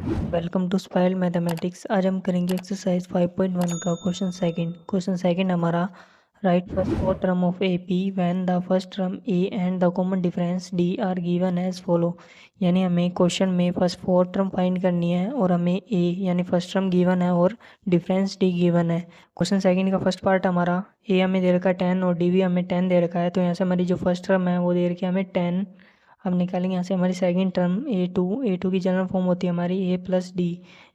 Welcome to spiral mathematics. आज हम करेंगे एक्सरसाइज 5.1 का क्वेश्चन सेकंड हमारा right first four term of A P when the first term A and the common difference D are given as follow. यानी हमें question में first four term find करनी है और हमें ए यानी फर्स्ट टर्म गिवन है और डिफरेंस डी गिवन है। क्वेश्चन सेकंड का फर्स्ट पार्ट हमारा ए हमें दे रखा है 10 और डी भी हमें 10 दे रखा है, तो यहाँ से हमारी जो फर्स्ट टर्म है वो दे रखी है हमें 10। अब निकालेंगे यहाँ से हमारी सेकंड टर्म ए टू की जनरल फॉर्म होती है हमारी ए प्लस डी।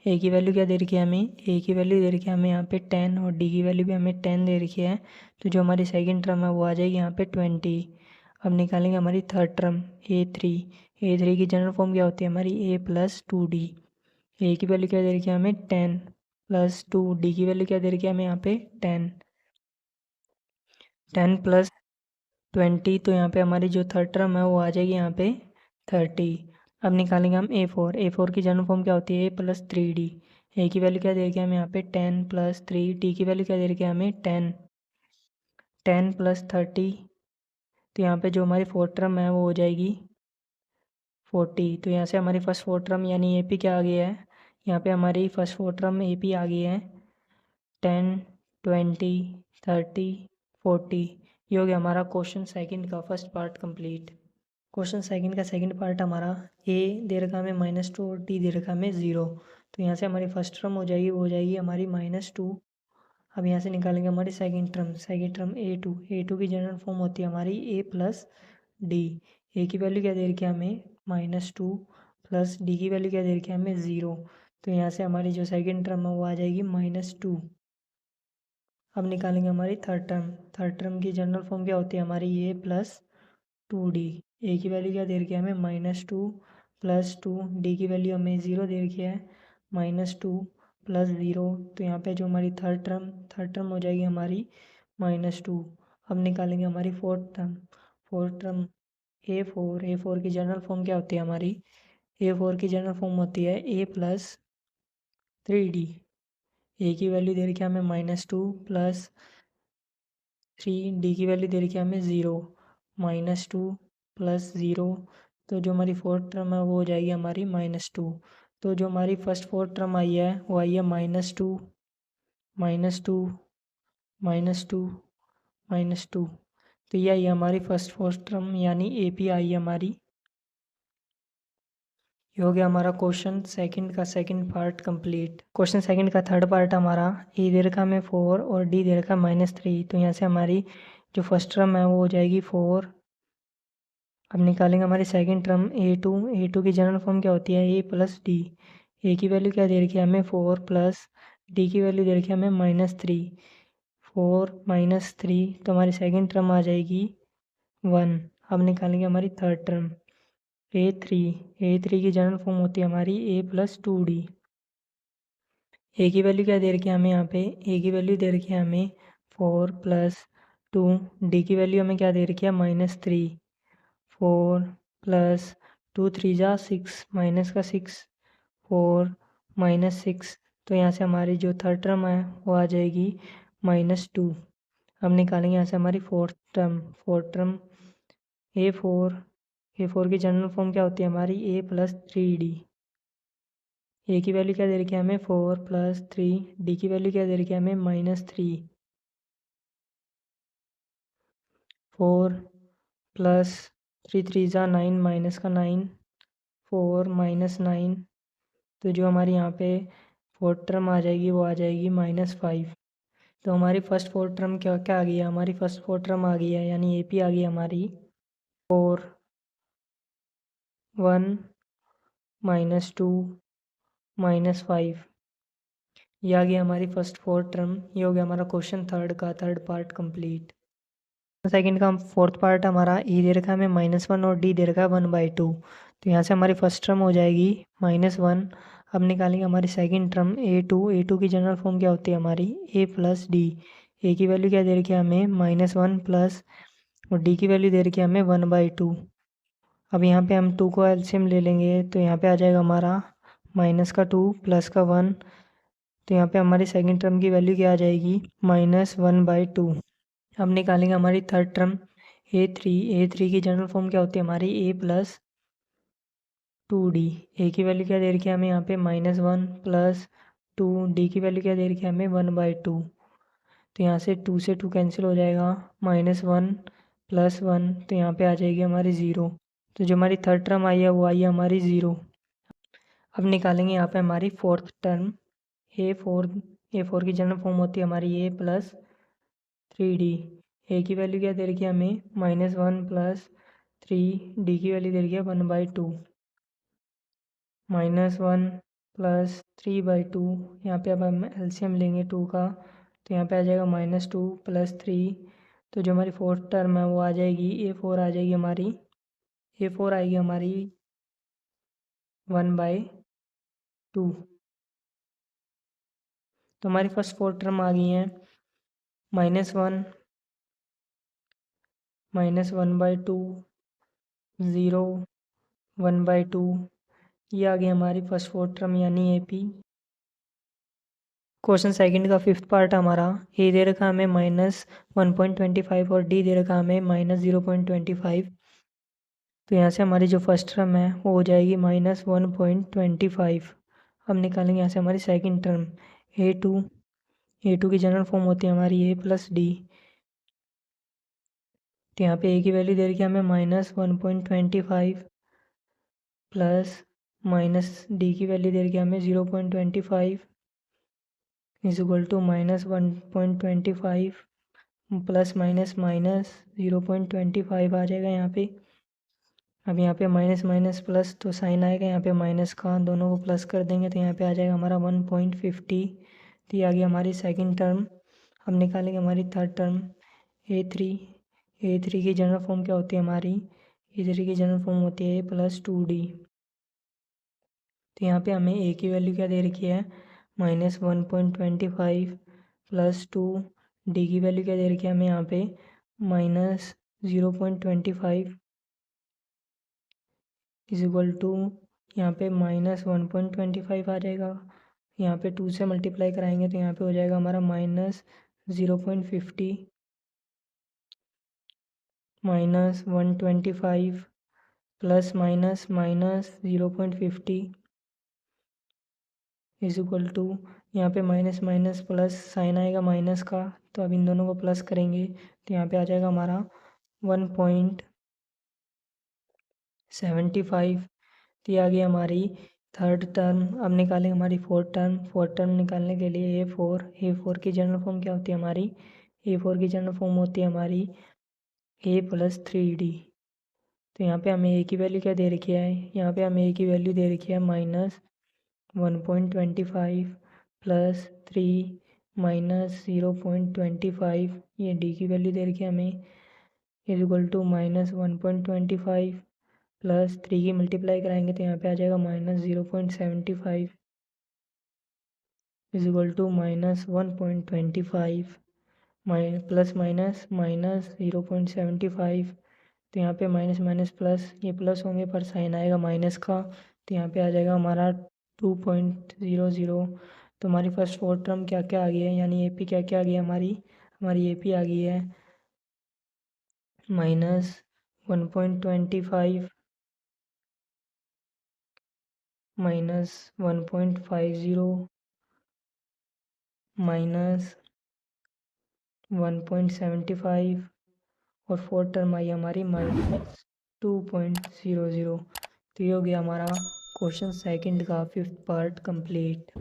ए की वैल्यू क्या दे रखी है हमें, ए की वैल्यू दे रखी है हमें यहाँ पे 10 और डी की वैल्यू भी हमें 10 दे रखी है, तो जो हमारी सेकंड टर्म है वो आ जाएगी यहाँ पे 20। अब निकालेंगे हमारी थर्ड टर्म ए थ्री की जनरल फॉर्म क्या होती है हमारी ए प्लस टू डी। ए की वैल्यू क्या दे रखी है हमें 10 प्लस टू, डी की वैल्यू क्या दे रखी है हमें यहाँ पे 10 प्लस 20, तो यहाँ पे हमारी जो थर्ड टर्म है वो आ जाएगी यहाँ पे 30। अब निकालेंगे हम ए फोर की जनरल फॉर्म क्या होती है ए प्लस थ्री डी। ए की वैल्यू क्या दे रखी है हमें यहाँ पे 10 प्लस थ्री, डी की वैल्यू क्या दे रखी है हमें 10 प्लस 30, तो यहाँ पे जो हमारी फोर्थ टर्म है वो हो जाएगी 40। तो यहाँ से हमारी फर्स्ट फोर टर्म यानी ए पी क्या आ गया है, यहाँ पे हमारी first four term A P आ गई है 10 20 30 40। ये हो गया हमारा क्वेश्चन सेकंड का first part complete. Question second का सेकंड पार्ट हमारा ए दे रखा हमें -2 और डी दे रखा हमें 0, तो यहाँ से हमारी फर्स्ट टर्म हो जाएगी वो हो जाएगी हमारी -2। अब यहाँ से निकालेंगे हमारी सेकंड टर्म ए टू की जनरल फॉर्म होती है हमारी ए प्लस डी। ए की वैल्यू क्या दे रखी है हमें -2 प्लस डी की वैल्यू क्या दे रखी है हमें 0, तो यहाँ से हमारी जो सेकंड टर्म है वो आ जाएगी -2। अब निकालेंगे हमारी थर्ड टर्म की जनरल फॉर्म क्या होती है हमारी ए प्लस टू डी। ए की वैल्यू क्या दे रखी है हमें -2 प्लस टू, डी की वैल्यू हमें 0 दे रखी है -2 प्लस 0, तो यहाँ पे जो हमारी थर्ड टर्म हो जाएगी हमारी -2। अब निकालेंगे हमारी फोर्थ टर्म ए फोर की जनरल फॉर्म क्या होती है हमारी ए फोर की जनरल फॉर्म होती है ए प्लस थ्री डी। ए की वैल्यू दे रखी है हमें -2 प्लस थ्री, डी की वैल्यू दे रखी है हमें 0 -2 प्लस 0, तो जो हमारी फोर्थ टर्म है वो हो जाएगी हमारी -2। तो जो हमारी फर्स्ट फोर्थ टर्म आई है वो आई है -2 -2 -2 -2, तो ये आई है हमारी फर्स्ट फोर्थ टर्म यानी ए पी आई है हमारी। ये हो गया हमारा क्वेश्चन सेकंड का second part complete. Question second का थर्ड पार्ट हमारा ए दे रखा हमें 4 और डी दे रखा -3, तो यहाँ से हमारी जो फर्स्ट टर्म है वो हो जाएगी 4। अब निकालेंगे हमारी सेकंड टर्म ए टू की जनरल फॉर्म क्या होती है ए प्लस डी। ए की वैल्यू क्या दे रखी है हमें 4 प्लस डी की वैल्यू दे रखी है हमें -3, 4 -3, तो हमारी सेकंड टर्म आ जाएगी 1। अब निकालेंगे हमारी थर्ड टर्म ए थ्री की जनरल फॉर्म होती है हमारी ए प्लस टू डी। ए की वैल्यू क्या दे रखी है हमें यहाँ पे ए की वैल्यू दे रखी है हमें 4 प्लस टू, डी की वैल्यू हमें क्या दे रखी है -3, 4 प्लस टू थ्री जा 6, माइनस का 6, 4 -6, तो यहाँ से हमारी जो थर्ड टर्म है वो आ जाएगी -2। अब निकालेंगे यहाँ से हमारी फोर्थ टर्म ए फोर की जनरल फॉर्म क्या होती है हमारी ए प्लस थ्री डी। ए की वैल्यू क्या दे रखी है हमें 4 प्लस थ्री, डी की वैल्यू क्या दे रखी है हमें -3, 4 प्लस थ्री थ्री ज़ा 9, माइनस का 9, 4 -9, तो जो हमारी यहाँ पे फोर्थ टर्म आ जाएगी वो आ जाएगी -5। तो हमारी फर्स्ट फोर्थ टर्म क्या क्या आ गई है, हमारी फर्स्ट फोर्थ टर्म आ गई है यानी ए पी आ गई हमारी 4 1 -2 -5, ये आ गई हमारी फर्स्ट फोर्थ टर्म। ये हो गया हमारा क्वेश्चन थर्ड का थर्ड पार्ट कंप्लीट। सेकंड का फोर्थ पार्ट हमारा ई दे रखा है हमें -1 और डी दे रखा है 1/2, तो यहाँ से हमारी फर्स्ट टर्म हो जाएगी -1। अब निकालेंगे हमारी सेकंड टर्म ए टू की जनरल फॉर्म क्या होती है हमारी ए प्लस डी। ए की वैल्यू क्या दे रखी है हमें -1 प्लस, और डी की वैल्यू दे रखी है हमें 1/2। अब यहाँ पे हम 2 को एलसीएम ले लेंगे तो यहाँ पे आ जाएगा हमारा -2 प्लस का 1, तो यहाँ पे हमारी सेकंड टर्म की वैल्यू क्या आ जाएगी -1/2। अब निकालेंगे हमारी थर्ड टर्म ए थ्री की जनरल फॉर्म क्या होती है हमारी ए प्लस 2d। ए की वैल्यू क्या दे रखी है हमें यहाँ पे -1 प्लस 2, डी की वैल्यू क्या दे रखी है हमें 1/2। तो यहाँ से 2 से 2 कैंसिल हो जाएगा, -1 प्लस 1, तो यहाँ पे आ जाएगी हमारी 0। तो जो हमारी थर्ड टर्म आई है वो आई है हमारी 0। अब निकालेंगे यहाँ पे हमारी फोर्थ टर्म ए फोर की जनरल फॉर्म होती है हमारी a+3d। ए की वैल्यू क्या दे रखी है हमें -1 प्लस 3, डी की वैल्यू दे रखी है 1/2। -1 प्लस 3/2, यहाँ पे अब हम एलसीएम लेंगे 2 का, तो यहाँ पे आ जाएगा -2 प्लस 3। तो जो हमारी फोर्थ टर्म है वो आ जाएगी a4 आ जाएगी हमारी, a4 आएगी हमारी 1/2। तो हमारी फर्स्ट फोर टर्म आ गई हैं, -1 -1/2, 0 1/2। ये आ गई हमारी फर्स्ट फोर टर्म यानी AP। क्वेश्चन सेकंड का फिफ्थ पार्ट हमारा, ए दे रखा हमें -1.25 और डी दे रखा हमें -0.25। तो यहाँ से हमारी जो फर्स्ट टर्म है वो हो जाएगी -1.25। अब निकालेंगे यहाँ से हमारी सेकंड टर्म ए टू की जनरल फॉर्म होती है हमारी a+d। तो यहाँ पे ए की वैल्यू दे रखी है हमें -1.25 प्लस माइनस डी की वैल्यू दे रखी है हमें 0.25 is equal to -1.25 plus minus minus 0.25 आ जाएगा यहाँ पे। अब यहाँ पे माइनस माइनस प्लस तो साइन आएगा यहाँ पे माइनस का, दोनों को प्लस कर देंगे तो यहाँ पे आ जाएगा हमारा 1.50। तो ये आ गया हमारी सेकंड टर्म। अब निकालेंगे हमारी थर्ड टर्म ए थ्री की जनरल फॉर्म क्या होती है हमारी, ए3 की जनरल फॉर्म होती है a+2d। तो यहाँ पे हमें ए की वैल्यू क्या दे रखी है -1.25 प्लस 2, डी की वैल्यू क्या दे रखी है हमें यहाँ पे -0.25 इज इक्वल टू, यहाँ पे -1.25 आ जाएगा, यहाँ पे 2 से मल्टीप्लाई कराएंगे तो यहाँ पे हो जाएगा हमारा -0.50 -125 plus minus minus 0.50 is equal to, यहाँ पे माइनस माइनस प्लस साइन आएगा माइनस का, तो अब इन दोनों को प्लस करेंगे तो यहाँ पे आ जाएगा हमारा 1.75। तो ये आ गई हमारी थर्ड टर्म। अब निकालेंगे हमारी फोर्थ टर्म निकालने के लिए ए फोर की जनरल फॉर्म क्या होती है हमारी, ए4 की जनरल फॉर्म होती है हमारी a+3d। तो यहाँ पे हमें ए की वैल्यू क्या दे रखी है, यहाँ पे हमें ए की वैल्यू दे रखी है -1.25 प्लस 3 -0.25, ये डी की वैल्यू दे रखी है हमें इज इक्वल टू -1.25 प्लस 3 की मल्टीप्लाई कराएंगे तो यहाँ पे आ जाएगा -0.75 is equal to -1.25 plus minus minus 0.75। तो यहाँ पे माइनस माइनस प्लस, ये प्लस होंगे पर साइन आएगा माइनस का, तो यहाँ पे आ जाएगा हमारा 2.00। तो हमारी फर्स्ट फोर टर्म क्या क्या आ गई है, यानी AP क्या क्या आ गई है हमारी AP आ गई है -1.25 -1.50 -1.75 और फोर्थ टर्म आई हमारी -2.00। तो ये हो गया हमारा क्वेश्चन सेकंड का फिफ्थ पार्ट कंप्लीट।